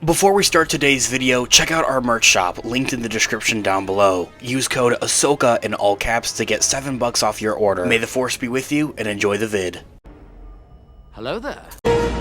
Before we start today's video, check out our merch shop, linked in the description down below. Use code ahsoka in all caps to get $7 off your order. May the force be with you, and enjoy the vid. Hello there.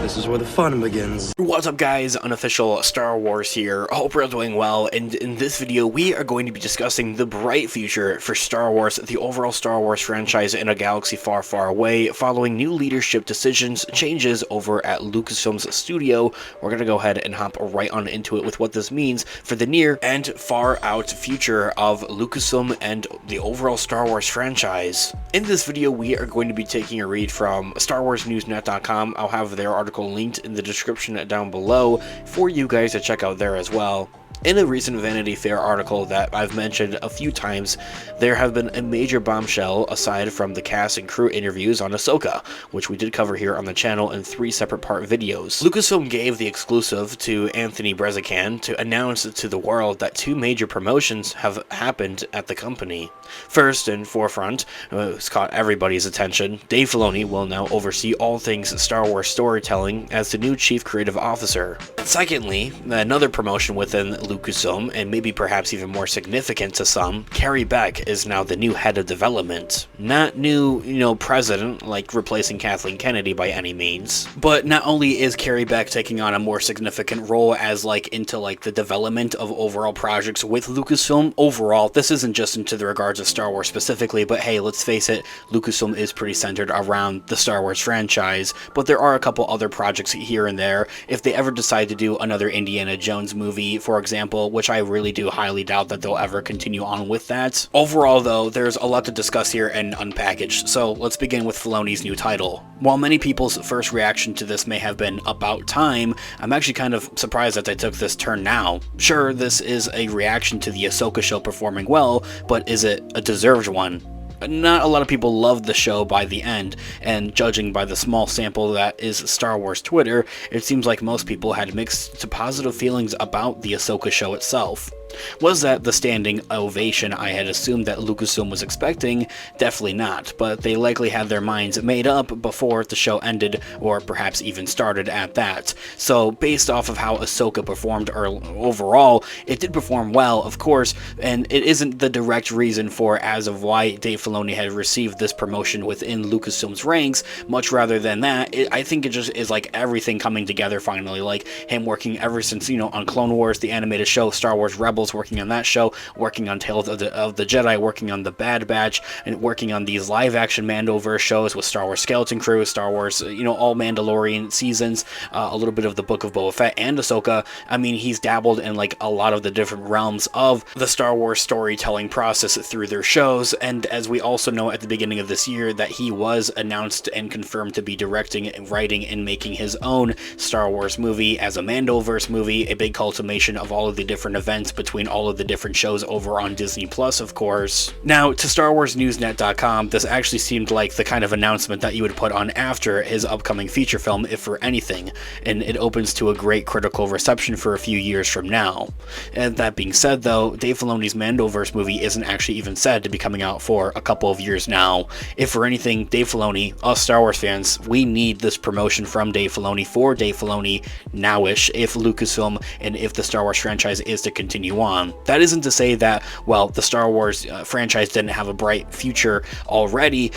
This is where the fun begins. What's up guys, unofficial Star Wars here. Hope you're all doing well, and in this video we are going to be discussing the bright future for Star Wars, the overall Star Wars franchise in a galaxy far, far away, following new leadership decisions, changes over at Lucasfilm's studio. We're gonna go ahead and hop right on into it with what this means for the near and far out future of Lucasfilm and the overall Star Wars franchise. In this video we are going to be taking a read from StarWarsNewsNet.com. I'll have their article linked in the description down below for you guys to check out there as well. In a recent Vanity Fair article that I've mentioned a few times, there have been a major bombshell aside from the cast and crew interviews on Ahsoka, which we did cover here on the channel in 3 separate part videos. Lucasfilm gave the exclusive to Anthony Breznican to announce to the world that 2 major promotions have happened at the company. First and forefront, it's caught everybody's attention, Dave Filoni will now oversee all things Star Wars storytelling as the new Chief Creative Officer. Secondly, another promotion within Lucasfilm, and maybe perhaps even more significant to some, Carrie Beck is now the new head of development. Not new, president, like replacing Kathleen Kennedy by any means. But not only is Carrie Beck taking on a more significant role as into the development of overall projects with Lucasfilm, overall, this isn't just into the regards of Star Wars specifically, but hey, let's face it, Lucasfilm is pretty centered around the Star Wars franchise, but there are a couple other projects here and there. If they ever decide to do another Indiana Jones movie, for example, which I really do highly doubt that they'll ever continue on with that. Overall though, there's a lot to discuss here and unpackaged, so let's begin with Filoni's new title. While many people's first reaction to this may have been about time, I'm actually kind of surprised that they took this turn now. Sure, this is a reaction to the Ahsoka show performing well, but is it a deserved one? Not a lot of people loved the show by the end, and judging by the small sample that is Star Wars Twitter, it seems like most people had mixed to positive feelings about the Ahsoka show itself. Was that the standing ovation I had assumed that Lucasfilm was expecting? Definitely not, but they likely had their minds made up before the show ended, or perhaps even started at that. So based off of how Ahsoka performed overall, it did perform well, of course, and it isn't the direct reason for as of why Dave Filoni had received this promotion within Lucasfilm's ranks. Much rather than that, I think it just is everything coming together finally, like him working ever since, on Clone Wars, the animated show, Star Wars Rebels, working on that show, working on Tales of the Jedi, working on The Bad Batch, and working on these live-action Mandoverse shows with Star Wars Skeleton Crew, Star Wars, all Mandalorian seasons, a little bit of the Book of Boba Fett and Ahsoka. I mean, he's dabbled in a lot of the different realms of the Star Wars storytelling process through their shows, and as we also know at the beginning of this year that he was announced and confirmed to be directing, writing, and making his own Star Wars movie as a Mandoverse movie, a big culmination of all of the different events between all of the different shows over on Disney Plus, of course. Now, to StarWarsNewsNet.com, this actually seemed like the kind of announcement that you would put on after his upcoming feature film, if for anything, and it opens to a great critical reception for a few years from now. And that being said, though, Dave Filoni's Mandoverse movie isn't actually even said to be coming out for a couple of years now. If for anything, Dave Filoni, us Star Wars fans, we need this promotion from Dave Filoni for Dave Filoni nowish if Lucasfilm and if the Star Wars franchise is to continue on. That isn't to say that, well, the Star Wars franchise didn't have a bright future already,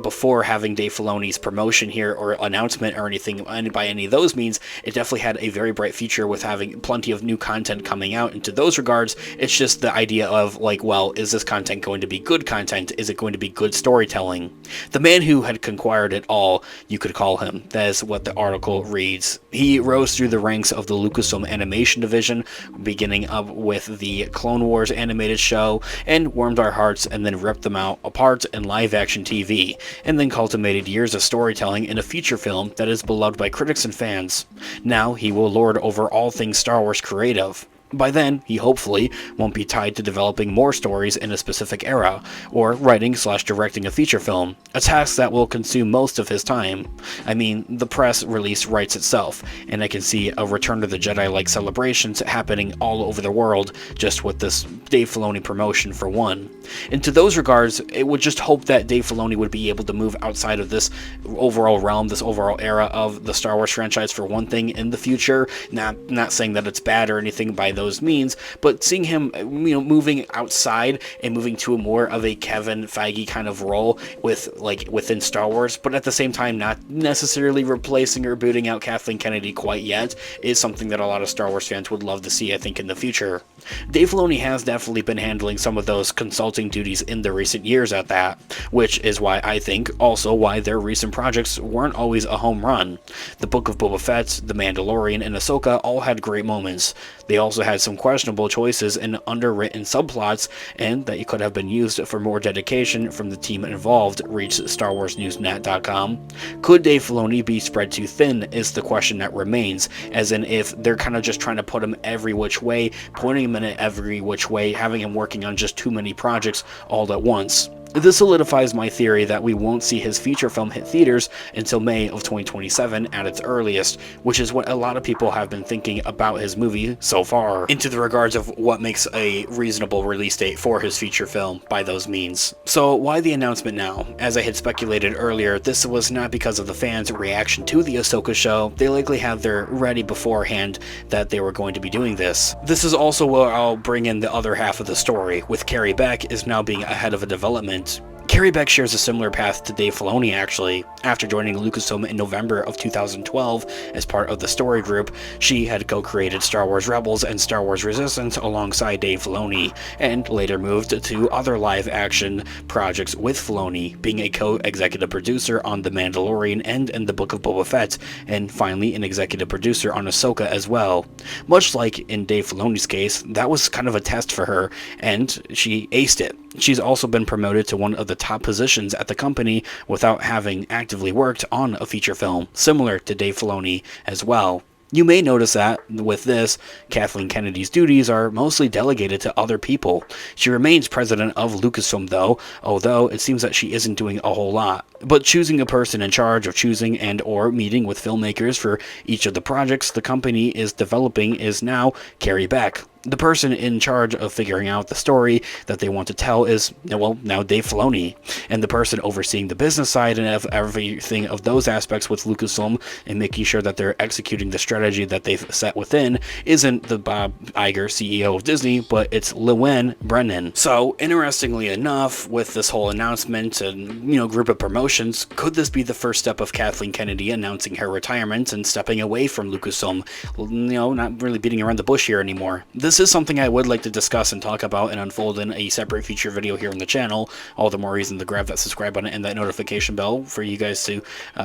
before having Dave Filoni's promotion here or announcement or anything by any of those means. It definitely had a very bright future with having plenty of new content coming out. And to those regards, it's just the idea of well, is this content going to be good content? Is it going to be good storytelling? The man who had conquired it all, you could call him. That is what the article reads. He rose through the ranks of the Lucasfilm animation division, beginning up with the Clone Wars animated show, and warmed our hearts and then ripped them out apart in live-action TV, and then cultivated years of storytelling in a feature film that is beloved by critics and fans. Now he will lord over all things Star Wars creative. By then, he hopefully won't be tied to developing more stories in a specific era, or writing/directing a feature film, a task that will consume most of his time. I mean, the press release writes itself, and I can see a Return of the Jedi-like celebrations happening all over the world just with this Dave Filoni promotion for one. And to those regards, it would just hope that Dave Filoni would be able to move outside of this overall realm, this overall era of the Star Wars franchise for one thing in the future. Not saying that it's bad or anything by those means, but seeing him, moving outside and moving to a more of a Kevin Feige kind of role within Star Wars, but at the same time not necessarily replacing or booting out Kathleen Kennedy quite yet, is something that a lot of Star Wars fans would love to see, I think, in the future. Dave Filoni has definitely been handling some of those consulting duties in the recent years at that, which is why I think also why their recent projects weren't always a home run. The Book of Boba Fett, The Mandalorian, and Ahsoka all had great moments. They also had some questionable choices and underwritten subplots, and that could have been used for more dedication from the team involved, reads StarWarsNewsNet.com. Could Dave Filoni be spread too thin is the question that remains, as in if they're kind of just trying to put him every which way, pointing him in every which way, having him working on just too many projects all at once. This solidifies my theory that we won't see his feature film hit theaters until May of 2027 at its earliest, which is what a lot of people have been thinking about his movie so far, into the regards of what makes a reasonable release date for his feature film by those means. So why the announcement now? As I had speculated earlier, this was not because of the fans' reaction to the Ahsoka show. They likely had their ready beforehand that they were going to be doing this. This is also where I'll bring in the other half of the story, with Carrie Beck is now being ahead of a development. Carrie Beck shares a similar path to Dave Filoni, actually. After joining LUCASFILM in November of 2012 as part of the story group, she had co-created Star Wars Rebels and Star Wars Resistance alongside Dave Filoni, and later moved to other live-action projects with Filoni, being a co-executive producer on The Mandalorian and in The Book of Boba Fett, and finally an executive producer on Ahsoka as well. Much like in Dave Filoni's case, that was kind of a test for her, and she aced it. She's also been promoted to one of the top positions at the company without having actively worked on a feature film, similar to Dave Filoni as well. You may notice that, with this, Kathleen Kennedy's duties are mostly delegated to other people. She remains president of Lucasfilm though, although it seems that she isn't doing a whole lot. But choosing a person in charge of choosing and or meeting with filmmakers for each of the projects the company is developing is now Carrie Beck. The person in charge of figuring out the story that they want to tell is, well, now Dave Filoni. And the person overseeing the business side and everything of those aspects with Lucasfilm and making sure that they're executing the strategy that they've set within isn't the Bob Iger, CEO of Disney, but it's Llewellyn Brennan. So, interestingly enough, with this whole announcement and, group of promotions, could this be the first step of Kathleen Kennedy announcing her retirement and stepping away from Lucasfilm? Not really beating around the bush here anymore. This is something I would like to discuss and talk about and unfold in a separate future video here on the channel. All the more reason to grab that subscribe button and that notification bell for you guys to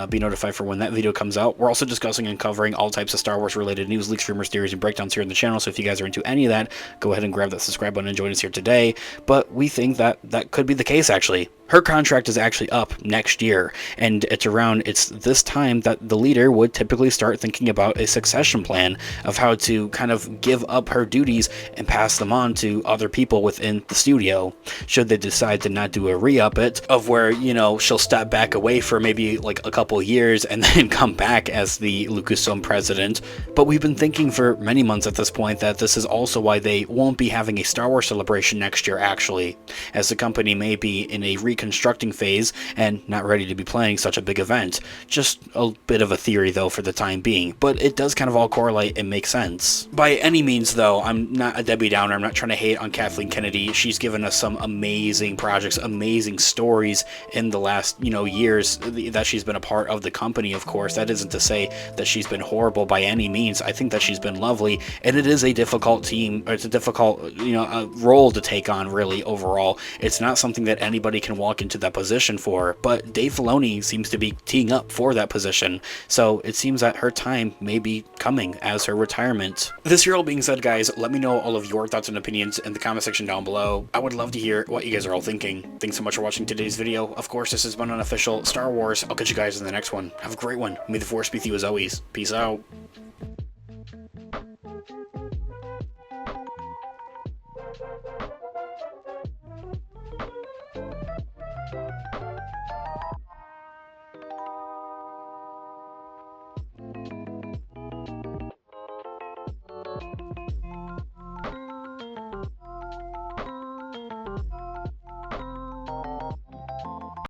be notified for when that video comes out. We're also discussing and covering all types of Star Wars related news, leaks, rumors, theories, and breakdowns here on the channel, so if you guys are into any of that, go ahead and grab that subscribe button and join us here today. But we think that that could be the case, actually. Her contract is actually up next year, and it's this time that the leader would typically start thinking about a succession plan of how to kind of give up her duties and pass them on to other people within the studio, should they decide to not do a re-up it, of where, she'll step back away for maybe like a couple years and then come back as the Lucasfilm president. But we've been thinking for many months at this point that this is also why they won't be having a Star Wars celebration next year, actually, as the company may be in a reconstructing phase and not ready to be planning such a big event. Just a bit of a theory though for the time being, but it does kind of all correlate and make sense. By any means though, I'm not a Debbie Downer. I'm not trying to hate on Kathleen Kennedy. She's given us some amazing projects, amazing stories in the last, years that she's been a part of the company, of course. That isn't to say that she's been horrible by any means. I think that she's been lovely, and it is a difficult team, or it's a difficult, role to take on, really, overall. It's not something that anybody can walk into that position for, but Dave Filoni seems to be teeing up for that position, so it seems that her time may be coming as her retirement. This here all being said, guys, let me know all of your thoughts and opinions in the comment section down below. I would love to hear what you guys are all thinking. Thanks so much for watching today's video. Of course, this has been Unofficial Star Wars. I'll catch you guys in the next one. Have a great one. May the Force be with you as always. Peace out.